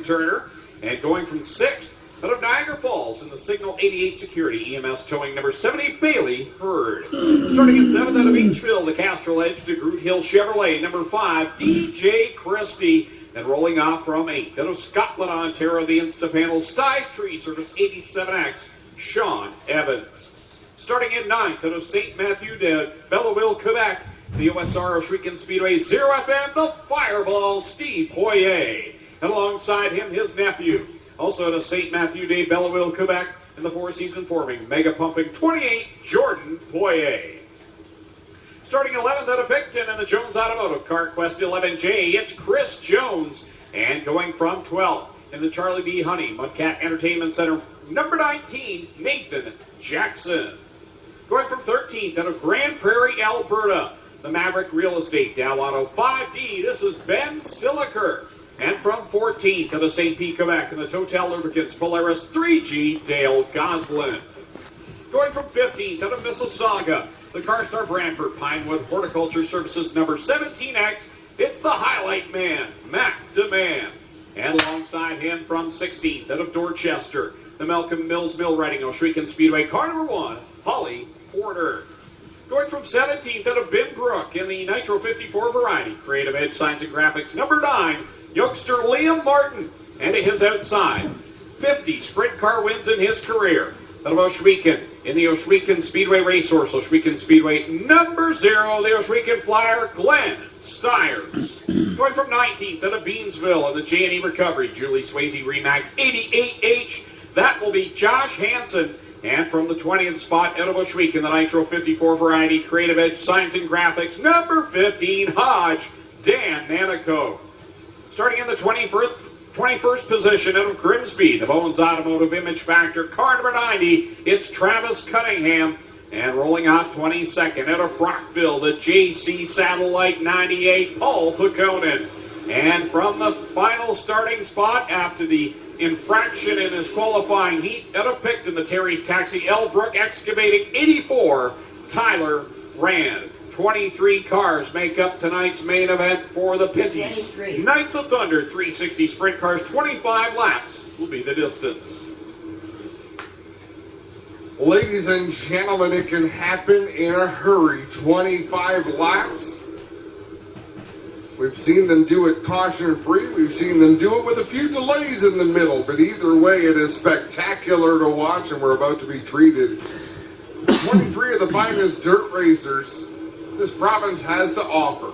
Ryan Turner. And going from 6th, out of Niagara Falls in the Signal 88 Security EMS towing number 70, Bailey Hurd. Starting at 7th, out of Beachville, the Castrol Edge to Groot Hill Chevrolet, number 5, DJ Christie. And rolling off from 8th, out of Scotland, Ontario, the Instapanel Styes Tree Service 87X, Sean Evans. Starting at 9th, out of St. Matthew de Belleville, Quebec, the OSR Oshwegan Speedway 0FM, the Fireball, Steve Poirier. And alongside him, his nephew, also out of St. Matthew de Belleville, Quebec, in the four-season forming, Mega Pumping 28, Jordan Poirier. Starting 11th out of Picton in the Jones Automotive Car Quest 11J, it's Chris Jones. And going from 12th in the Charlie B. Honey Mudcat Entertainment Center, number 19, Nathan Jackson. Going from 13th out of Grand Prairie, Alberta, the Maverick Real Estate Dow Auto 5D, this is Ben Siliker. And from 14th out of St. Pete, Quebec, in the Total Lubricants Polaris 3G, Dale Goslin. Going from 15th out of Mississauga, the CarStar Brantford Pinewood Horticulture Services number 17X, it's the highlight man, Matt DeMann. And alongside him from 16th out of Dorchester, the Malcolm Mills Mill Riding Oshwegan Speedway car number 1, Holly Porter. Going from 17th out of Binbrook in the Nitro 54 Variety Creative Edge Signs and Graphics number 9, youngster Liam Martin. And to his outside, 50 sprint car wins in his career. Out of Oshwegan in the Oshwegan Speedway Racehorse, Oshwegan Speedway number 0, the Oshwegan Flyer, Glenn Stiers. Going from 19th out of Beamsville in the J&E Recovery, Julie Swayze Remax 88H, that will be Josh Hansen. And from the 20th spot out of Oshwegan in the Nitro 54 Variety Creative Edge Signs and Graphics number 15, Hodge, Dan Nanico. Starting in the 21st position out of Grimsby, the Bowens Automotive Image Factor, car number 90, it's Travis Cunningham. And rolling off 22nd out of Brockville, the JC Satellite 98, Paul Pekonen. And from the final starting spot after the infraction in his qualifying heat, out of Picton, the Terry's Taxi Elbrook Excavating 84, Tyler Rand. 23 cars make up tonight's main event for the Pinties. Knights of Thunder 360 sprint cars, 25 laps will be the distance. Ladies and gentlemen, it can happen in a hurry. 25 laps. We've seen them do it caution-free. We've seen them do it with a few delays in the middle. But either way, it is spectacular to watch, and we're about to be treated. 23 of the finest dirt racers this province has to offer.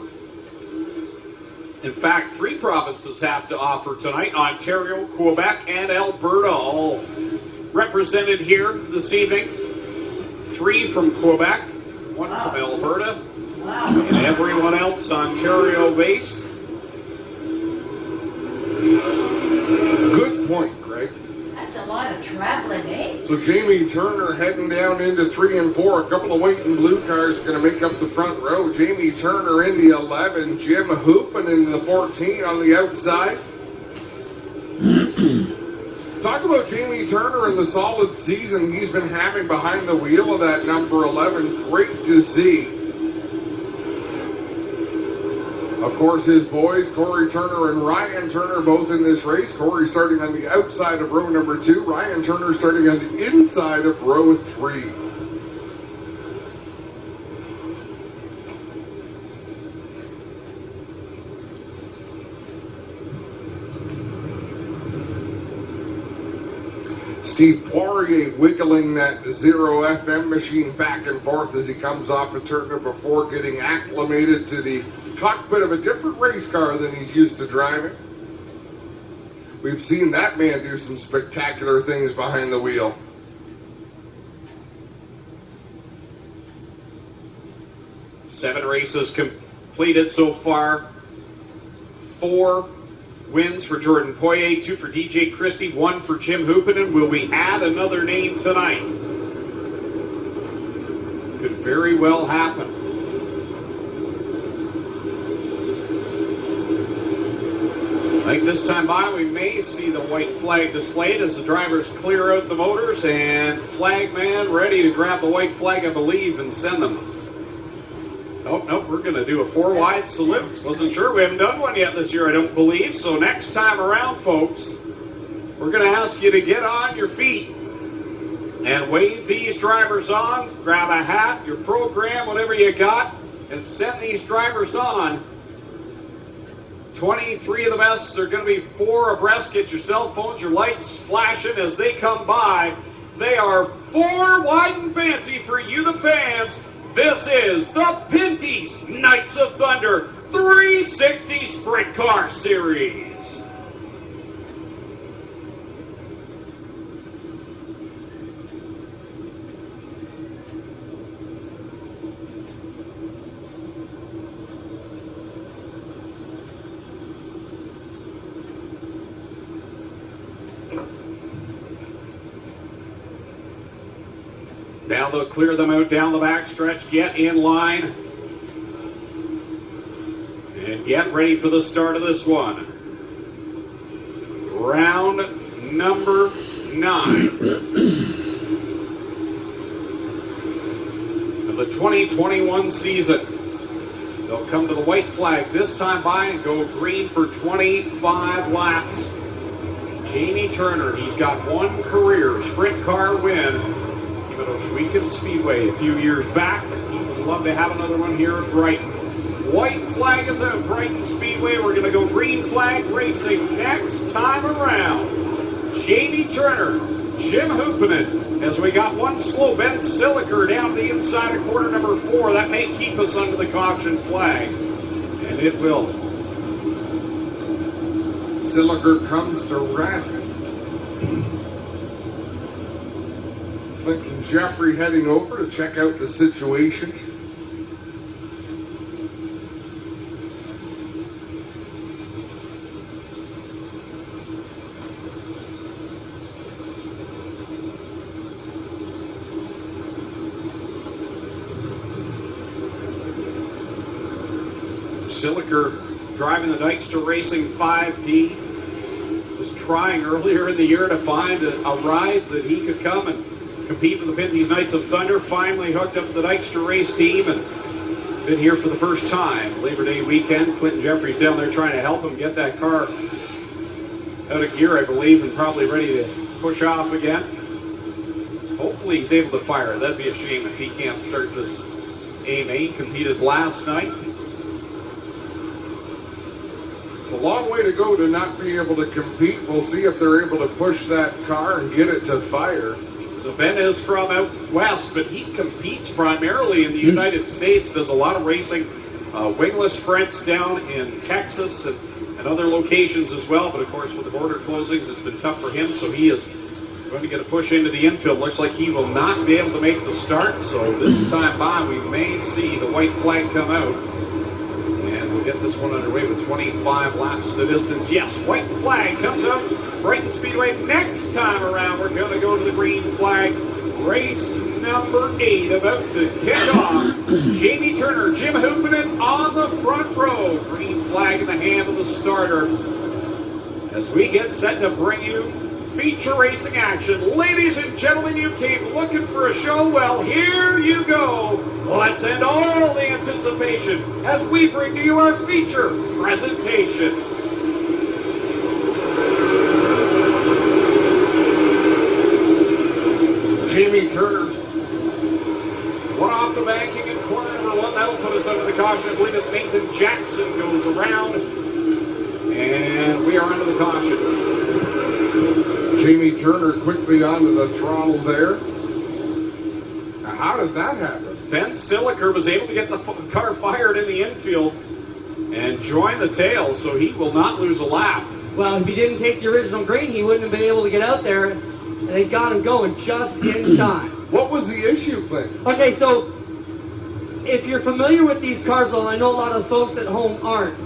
In fact, 3 provinces have to offer tonight: Ontario, Quebec, and Alberta, all represented here this evening. 3 from Quebec, 1 from Alberta, and everyone else Ontario-based. Good point, Greg. That's a lot of traveling, eh? So Jamie Turner heading down into 3 and 4. A couple of white and blue cars going to make up the front row. Jamie Turner in the 11. Jim Hoopin in the 14 on the outside. Talk about Jamie Turner and the solid season he's been having behind the wheel of that number 11. Great to see. Of course, his boys, Corey Turner and Ryan Turner, both in this race. Corey starting on the outside of row number 2. Ryan Turner starting on the inside of row 3. Steve Poirier wiggling that 0 FM machine back and forth as he comes off of turn number 4, getting acclimated to the cockpit of a different race car than he's used to driving. We've seen that man do some spectacular things behind the wheel. Seven races completed so far. 4 wins for Jordan Poirier, 2 for DJ Christie, 1 for Jim Hoopinen. Will we add another name tonight? Could very well happen. I think this time by we may see the white flag displayed as the drivers clear out the motors, and flagman ready to grab the white flag, I believe, and send them. Nope, we're going to do a 4-wide salute. Wasn't sure. We haven't done one yet this year, I don't believe. So next time around, folks, we're going to ask you to get on your feet and wave these drivers on. Grab a hat, your program, whatever you got, and send these drivers on. 23 of the best. They're going to be 4 abreast. Get your cell phones, your lights flashing as they come by. They are 4 wide and fancy for you, the fans. This is the Pinty's Knights of Thunder 360 Sprint Car Series. Now they'll clear them out down the backstretch, get in line, and get ready for the start of this one. Round number 9 of the 2021 season. They'll come to the white flag this time by and go green for 25 laps. Jamie Turner, he's got 1 career sprint car win at Ohsweken Speedway a few years back. He would love to have another one here at Brighton. White flag is out, Brighton Speedway. We're going to go green flag racing next time around. Jamie Turner, Jim Hoopinen, as we got one slow. Ben Siliker down the inside of corner number 4. That may keep us under the caution flag, and it will. Siliker comes to rest. Clinton Jeffrey heading over to check out the situation. Siliker driving the Dykstra Racing 5D. Was trying earlier in the year to find a ride that he could come and compete with the Pinty's Knights of Thunder. Finally hooked up the Dykstra race team and been here for the first time. Labor Day weekend. Clinton Jeffries down there trying to help him get that car out of gear, I believe, and probably ready to push off again. Hopefully he's able to fire. That'd be a shame if he can't start this AMA. He competed last night. It's a long way to go to not be able to compete. We'll see if they're able to push that car and get it to fire. So Ben is from out west, but he competes primarily in the United States, does a lot of racing, wingless sprints down in Texas and other locations as well. But of course, with the border closings, it's been tough for him, so he is going to get a push into the infield. Looks like he will not be able to make the start, so this time by, we may see the white flag come out. And we'll get this one underway with 25 laps the distance. Yes, white flag comes out. Brighton Speedway. Next time around, we're going to go to the green flag. Race number 8 about to kick off. Jamie Turner, Jim Hoopinen on the front row. Green flag in the hand of the starter. As we get set to bring you feature racing action. Ladies and gentlemen, you came looking for a show. Well, here you go. Let's end all the anticipation as we bring to you our feature presentation. Jamie Turner. One off the banking in corner number 1. That'll put us under the caution. I believe it's Nathan Jackson goes around. And we are under the caution. Jamie Turner quickly onto the throttle there. Now, how did that happen? Ben Siliker was able to get the car fired in the infield and join the tail, so he will not lose a lap. Well, if he didn't take the original green, he wouldn't have been able to get out there, and they got him going just in time. What was the issue, Clinton? Okay, so if you're familiar with these cars, though, and I know a lot of folks at home aren't,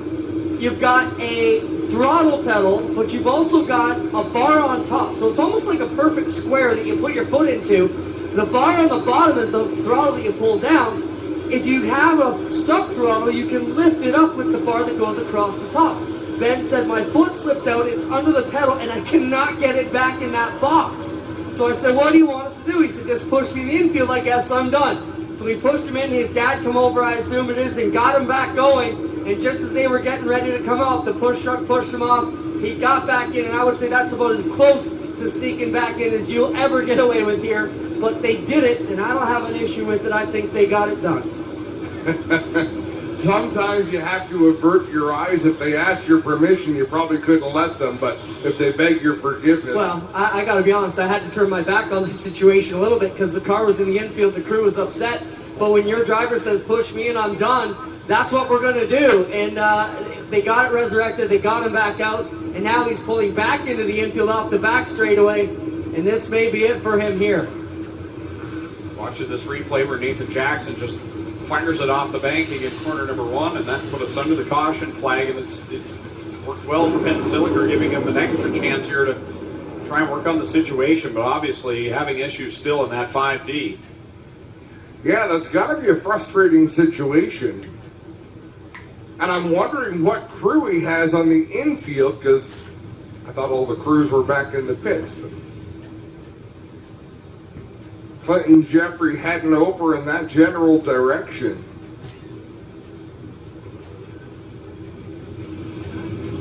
you've got a throttle pedal, but you've also got a bar on top. So it's almost like a perfect square that you put your foot into. The bar on the bottom is the throttle that you pull down. If you have a stuck throttle, you can lift it up with the bar that goes across the top. Ben said, my foot slipped out, it's under the pedal, and I cannot get it back in that box. So I said, what do you want us to do? He said, just push me in the infield, I guess I'm done. So he pushed him in. His dad come over, I assume it is, and got him back going. And just as they were getting ready to come off, the push truck pushed him off. He got back in, and I would say that's about as close to sneaking back in as you'll ever get away with here. But they did it, and I don't have an issue with it. I think they got it done. Sometimes you have to avert your eyes. If they ask your permission, you probably couldn't let them, but if they beg your forgiveness. Well, I got to be honest, I had to turn my back on the situation a little bit because the car was in the infield, the crew was upset. But when your driver says, push me and I'm done, that's what we're going to do. And they got it resurrected, they got him back out, and now he's pulling back into the infield off the back straightaway, and this may be it for him here. Watching this replay where Nathan Jackson just fires it off the banking in corner number 1, and that put us under the caution flag, and it's worked well for Ben Zilliker, giving him an extra chance here to try and work on the situation, but obviously having issues still in that 5D. Yeah, that's got to be a frustrating situation. And I'm wondering what crew he has on the infield, because I thought all the crews were back in the pits. But Clinton Jeffrey heading over in that general direction.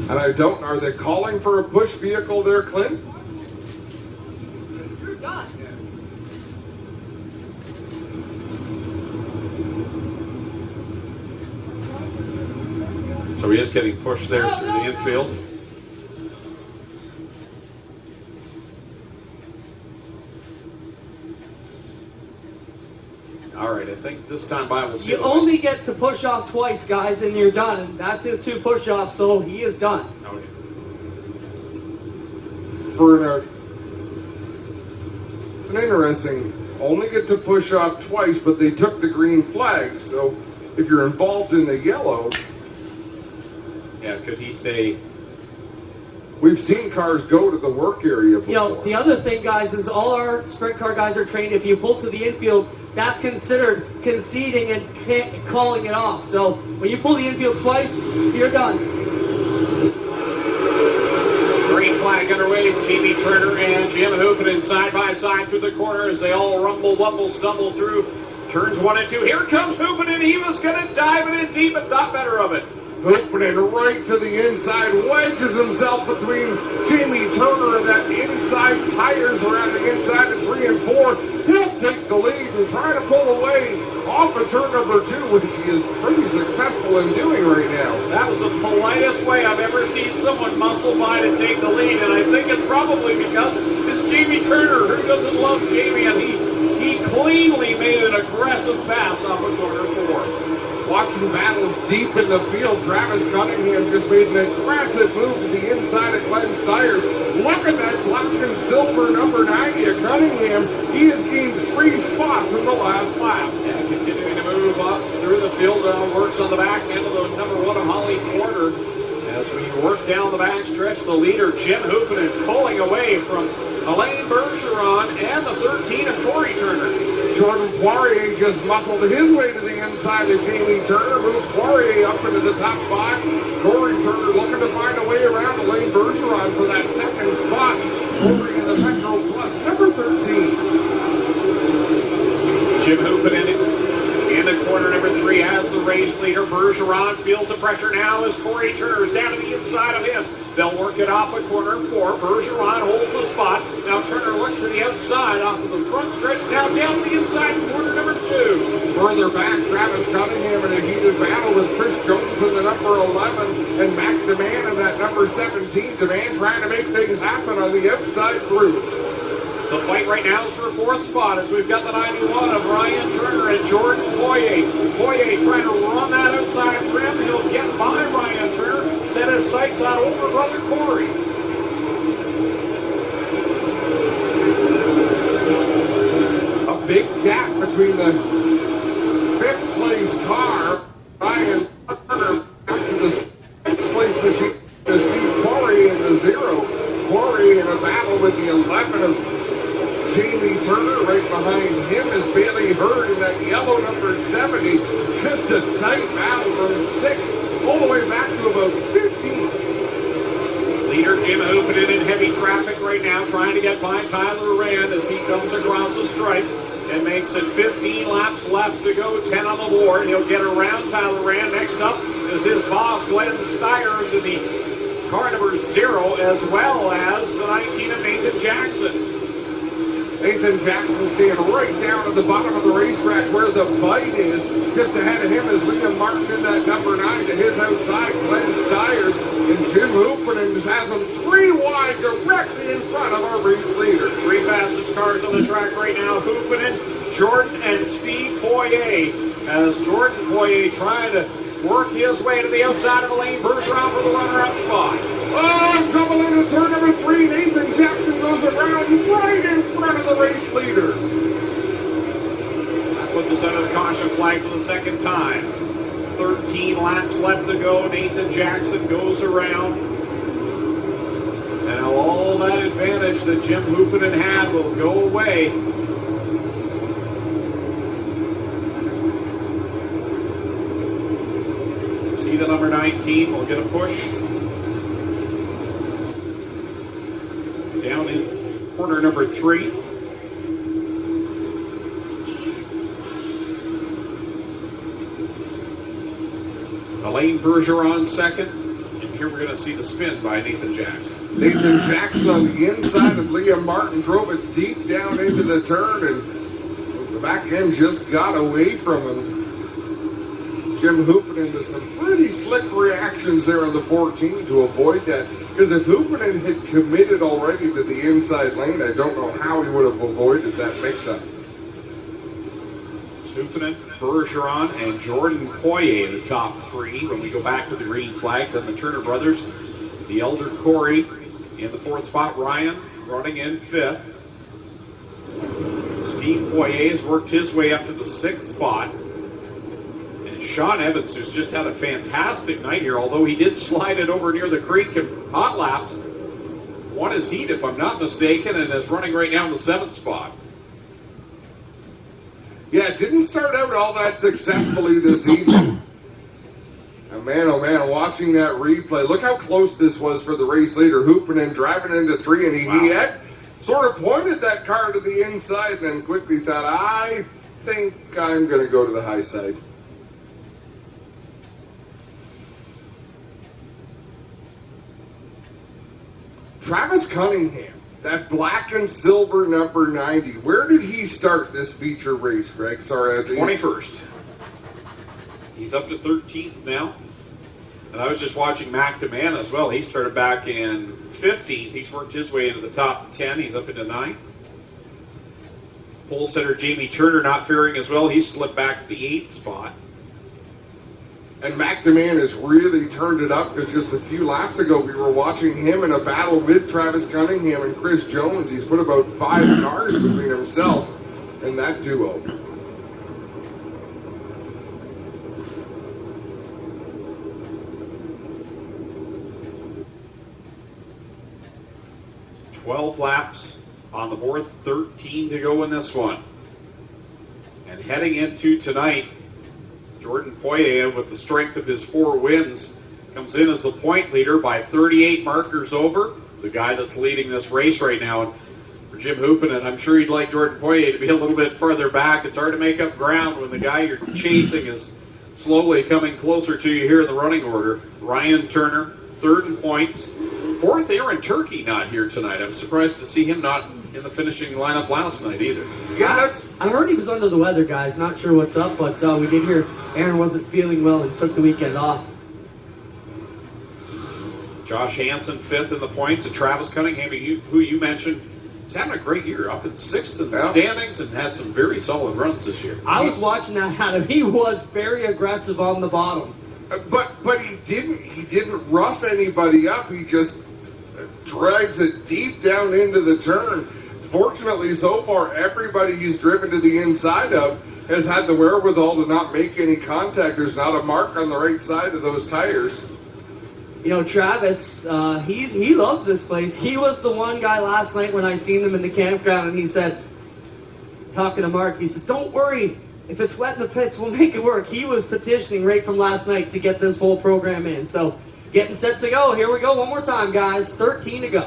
And are they calling for a push vehicle there, Clint? You're done. So he is getting pushed there through the infield. All right, I think this time by we'll see. You only get to push off twice, guys, and you're done. And that's his 2 push-offs, so he is done. Okay. It's an interesting, only get to push off twice, but they took the green flag, so if you're involved in the yellow. Yeah, could he stay? We've seen cars go to the work area before. You know, the other thing, guys, is all our sprint car guys are trained. If you pull to the infield, that's considered conceding and calling it off. So when you pull the infield twice, you're done. Green flag underway. Jamie Turner and Jim Hoopinen side by side through the corner as they all rumble, wumble, stumble through turns 1 and 2. Here comes Hoopinen. He was going to dive it in deep, but thought better of it. Opening right to the inside, wedges himself between Jamie Turner and that inside, tires around the inside of 3 and 4. He'll take the lead and try to pull away off of turn number 2, which he is pretty successful in doing right now. That was the politest way I've ever seen someone muscle by to take the lead, and I think it's probably because it's Jamie Turner. Who doesn't love Jamie? And he cleanly made an aggressive pass off of corner 4. Watching battles deep in the field, Travis Cunningham just made an aggressive move to the inside of Glenn's tires. Look at that black and silver number 90 of Cunningham. He has gained 3 spots in the last lap. Yeah, continuing to move up through the field, works on the back end of the number 1 of Holly Porter. As we work down the back stretch, the leader, Jim Hoopinen, pulling away from Alain Bergeron and the 13 of Corey Turner. Jordan Poirier just muscled his way to the inside of Jamie Turner, moved Poirier up into the top 5. Corey Turner looking to find a way around Alain Bergeron for that 2nd spot. Corey in the Metro Plus, number 13. Jim Hoopinen in the corner number 3 has the race leader. Bergeron feels the pressure now as Corey Turner is down to the inside of him. They'll work it off at corner 4. Bergeron holds the spot. Now Turner looks to the outside off of the front stretch. Now down the inside corner number 2. Further back, Travis Cunningham in a heated battle with Chris Jones in the number 11 and Mac DeMann in that number 17. DeMann trying to make things happen on the outside group. The fight right now is for 4th spot as we've got the 91 of Ryan Turner and Jordan Poirier. Poirier trying to run that outside rim. He'll get by Ryan Turner. Set his sights out over brother Corey. A big gap between the 5th place car, Ryan Turner, back to the 6th place machine, Steve Poirier in the 0. Poirier in a battle with the 11 of Jamie Turner. Right behind him is Bailey Hurd in that yellow number 70. Just a tight battle from 6th all the way back to about 15. Leader Jim Hoopinen in heavy traffic right now, trying to get by Tyler Rand as he comes across the stripe and makes it 15 laps left to go, 10 on the board. He'll get around Tyler Rand. Next up is his boss, Glenn Stiers, in the car number 0, as well as the 19 of Nathan Jackson. Nathan Jackson staying right down at the bottom of the racetrack where the bite is. Just ahead of him is Liam Martin in that number 9 to his outside, Glenn Stiers. And Jim Hooperman just has them 3 wide directly in front of our race leader. 3 fastest cars on the track right now, Hoopanen, Jordan, and Steve Poirier. As Jordan Poirier trying to work his way to the outside of Alain Bergeron for the runner-up spot. Oh, trouble into turn number 3. Nathan Jackson goes around right in front of the race leader. That puts us under the caution flag for the second time. 13 laps left to go. Nathan Jackson goes around. Now all that advantage that Jim Hoopanen had will go away. See the number 19 will get a push. Down in corner number 3. Alain Bergeron second. And here we're going to see the spin by Nathan Jackson. Nathan Jackson on the inside of Liam Martin drove it deep down into the turn, and the back end just got away from him. Jim Hoopanen into some pretty slick reactions there on the 14 to avoid that. Because if Hoopanen had committed already to the inside lane, I don't know how he would have avoided that mix-up. Hoopanen, Bergeron, and Jordan Poirier, the top 3. When we go back to the green flag, then the Turner brothers, the elder Corey in the 4th spot, Ryan running in 5th. Steve Poirier has worked his way up to the 6th spot. And Sean Evans, who's just had a fantastic night here, although he did slide it over near the creek in hot laps, won his heat, if I'm not mistaken, and is running right now in the 7th spot. Yeah, it didn't start out all that successfully this evening. And man, oh man, watching that replay, look how close this was for the race leader. Hoopanen driving into 3, and he had sort of pointed that car to the inside and then quickly thought, I think I'm going to go to the high side. Travis Cunningham, that black and silver number 90. Where did he start this feature race, Greg? Sorry, 21st. He's up to 13th now. And I was just watching Mac DeMann as well. He started back in 15th. He's worked his way into the top 10. He's up into 9th. Pole setter Jamie Turner not faring as well. He's slipped back to the 8th spot. And Mac DeMann has really turned it up because just a few laps ago we were watching him in a battle with Travis Cunningham and Chris Jones. He's put about 5 cars between himself and that duo. "12 laps on the board, 13 to go in this one. And heading into tonight, Jordan Poirier, with the strength of his 4 wins, comes in as the point leader by 38 markers over the guy that's leading this race right now. And for Jim Hoopanen, I'm sure you'd like Jordan Poirier to be a little bit further back. It's hard to make up ground when the guy you're chasing is slowly coming closer to you here in the running order. Ryan Turner, 3rd in points. 4th, Aaron Turkey not here tonight. I'm surprised to see him not in the finishing lineup last night either. Yeah, I heard he was under the weather, guys. Not sure what's up, but we did hear Aaron wasn't feeling well and took the weekend off. Josh Hansen 5th in the points, and Travis Cunningham, who you mentioned, he's having a great year, up in 6th in the standings and had some very solid runs this year. I was watching that, Adam. He was very aggressive on the bottom. But he didn't rough anybody up. He just drives it deep down into the turn. Fortunately, so far, everybody he's driven to the inside of has had the wherewithal to not make any contact. There's not a mark on the right side of those tires. You know, Travis, he loves this place. He was the one guy last night when I seen him in the campground, and he said, talking to Mark, he said, "Don't worry. If it's wet in the pits, we'll make it work." He was petitioning right from last night to get this whole program in. So, getting set to go. Here we go one more time, guys. 13 to go.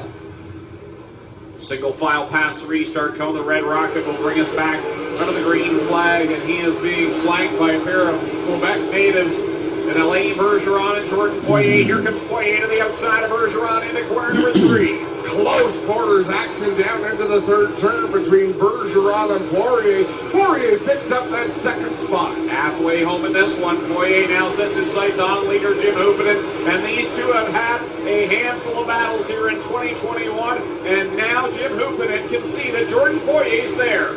Single file past the restart cone. The Red Rocket will bring us back under the green flag, and he is being flanked by a pair of Quebec natives. And Alain Bergeron and Jordan Poirier. Here comes Poirier to the outside of Bergeron into corner number 3. Close quarters action down into the third turn between Bergeron and Poirier. Poirier picks up that second spot. Halfway home in this one, Poirier now sets his sights on leader Jim Hupinen, and these two have had a handful of battles here in 2021, and now Jim Hupinen can see that Jordan Poirier's there.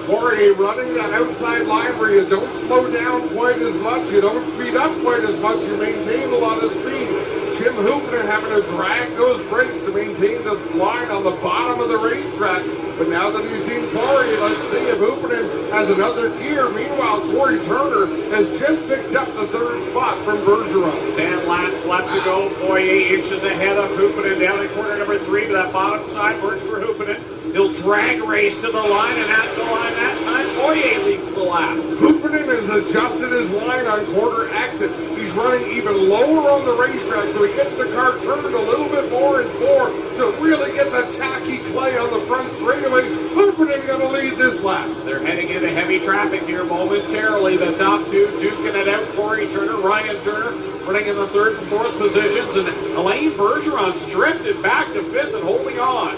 Poirier running that outside line where you don't slow down quite as much, you don't speed up quite as much, you maintain a lot of speed. Jim Hupinen having to drag those brakes to maintain the line on the bottom of the racetrack. But now that he's seen Poirier, let's see if Hupinen has another gear. Meanwhile, Corey Turner has just picked up the third spot from Bergeron. 10 laps left to go. Poirier inches ahead of Hupinen down in corner number 3 to that bottom side. Works for Hupinen. He'll drag race to the line, and at the line that time, Poirier leads the lap. Hupinen has adjusted his line on quarter exit. He's running even lower on the racetrack, so he gets the car turned a little bit more in 4 to really get the tacky clay on the front straightaway. Hupinen going to lead this lap. They're heading into heavy traffic here momentarily. The top two duking it out. Corey Turner, Ryan Turner running in the 3rd and 4th positions, and Alain Bergeron's drifted back to 5th and holding on.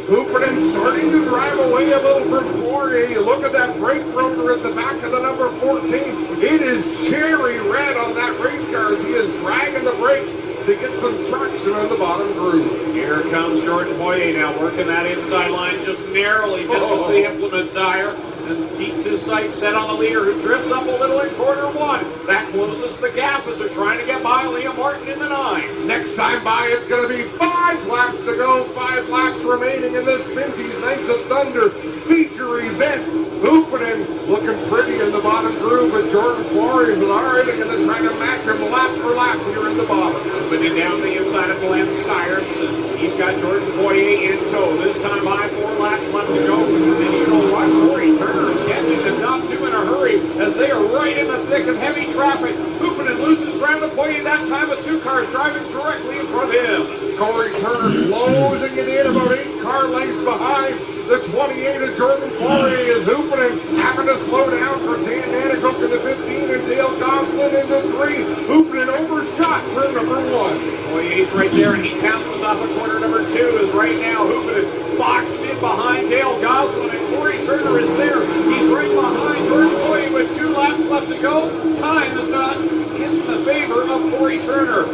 Hupinen starting to drive away a little from Poirier. You look at that brake rotor at the back of the number 14. It is cherry red on that race car as he is dragging the brakes to get some traction on the bottom groove. Here comes Jordan Poirier now working that inside line, just narrowly misses the implement tire and keeps his sights set on the leader, who drifts up a little in corner 1. That closes the gap as they're trying to get by Liam Martin in the 9. Next time by, it's going to be 5 laps to go. 5 laps remaining in this Minties Knights of Thunder feature event. Hupinen looking pretty in the bottom groove, but Jordan Poirier is already going to try to match him lap for lap here in the bottom. Opening down the inside of Glenn Stires, and he's got Jordan Poirier in tow. This time by 4 laps left to go. And you know what? Corey Turner is catching the top 2 in a hurry as they are right in the thick of heavy traffic. Hupinen loses ground to Poirier that time with 2 cars driving directly in front of him. Corey Turner closing it in about 8 car lengths behind the 28 of Jordan Poirier is Hupinen having to slow down for Dan Nanicook in the 15 and Dale Gosselin in the 3. Hupinen overshot turn number 1. Poirier's right there, and he pounces off of corner number 2 as right now Hupinen boxed in behind Dale Gosselin, and Corey Turner is there. He's right behind Jordan Poirier with 2 laps left to go. Time is not in the favor of Corey Turner.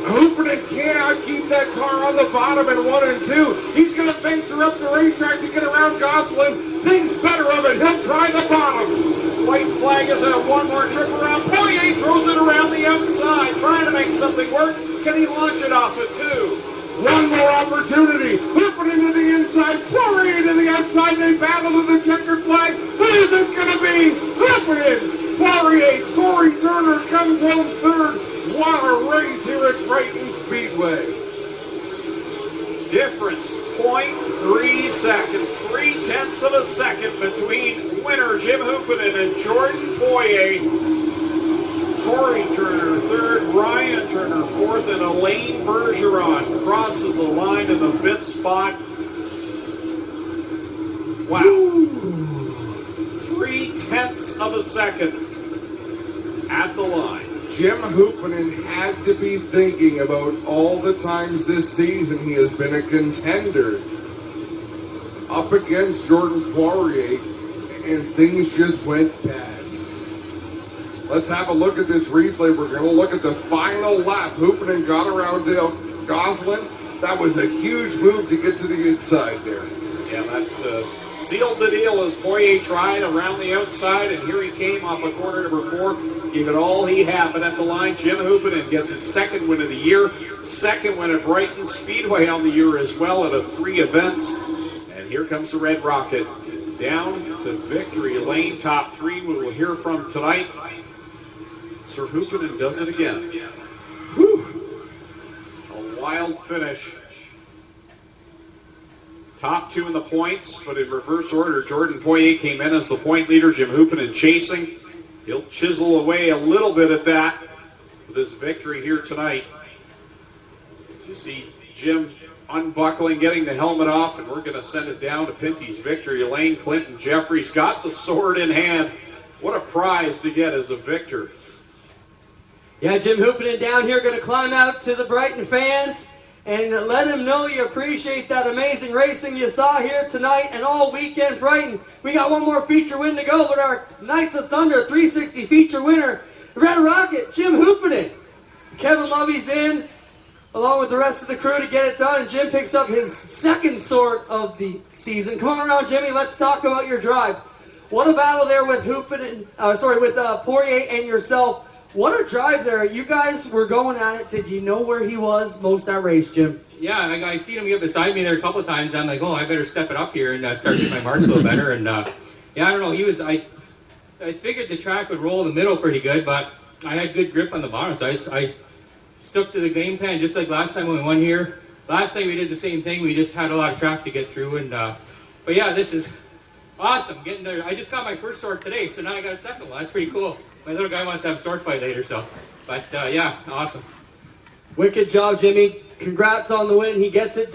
Hupinen cannot keep that car on the bottom in 1 and 2. He's going to venture up the racetrack to get around Gosselin. Thinks better of it. He'll try the bottom. White flag is a 1 more trip around. Poirier throws it around the outside, trying to make something work. Can he launch it off at 2? 1 more opportunity. Hupinen to the inside. Poirier to the outside. They battle to the checkered flag. Who is it going to be? Hupinen, Poirier, Corey Turner comes home 3rd. What a race here at Brighton Speedway. Difference, 0.3 seconds, 0.3 of a second between winner Jim Hupinen and Jordan Poirier. Corey Turner, 3rd, Ryan Turner, 4th, and Alain Bergeron crosses the line in the 5th spot. Wow. 0.3 of a second at the line. Jim Hupinen had to be thinking about all the times this season he has been a contender up against Jordan Poirier, and things just went bad. Let's have a look at this replay. We're going to look at the final lap. Hupinen got around Dale Gosselin. That was a huge move to get to the inside there. Yeah, that sealed the deal as Poirier tried around the outside, and here he came off of corner number 4. Gave it all he had, but at the line, Jim Hupinen gets his 2nd win of the year, 2nd win at Brighton Speedway on the year as well out of 3 events. And here comes the Red Rocket down to victory lane. Top 3 we will hear from tonight. Sir Hupinen does it again. Whew. A wild finish. Top 2 in the points, but in reverse order. Jordan Poirier came in as the point leader. Jim Hupinen chasing. He'll chisel away a little bit at that with his victory here tonight. You see Jim unbuckling, getting the helmet off, and we're going to send it down to Pinty's victory. Elaine Clinton Jeffries got the sword in hand. What a prize to get as a victor. Yeah, Jim Hoopinen down here going to climb out to the Brighton fans and let them know you appreciate that amazing racing you saw here tonight and all weekend. Brighton, we got one more feature win to go, but our Knights of Thunder 360 feature winner, Red Rocket, Jim Hoopinen. Kevin Lovey's in, along with the rest of the crew to get it done, and Jim picks up his second sword of the season. Come on around, Jimmy, let's talk about your drive. What a battle there with Poirier and yourself. What a drive there. You guys were going at it. Did you know where he was most that race, Jim? Yeah, I seen him get beside me there a couple of times. I'm like, oh, I better step it up here and start getting my marks a little better. And yeah, I don't know. I figured the track would roll in the middle pretty good, but I had good grip on the bottom, so I stuck to the game plan just like last time when we won here. Last time we did the same thing. We just had a lot of traffic to get through. And but yeah, this is awesome. Getting there. I just got my first sword today, so now I got a second one. That's pretty cool. My little guy wants to have a sword fight later, so. But yeah, awesome. Wicked job, Jimmy. Congrats on the win. He gets it done.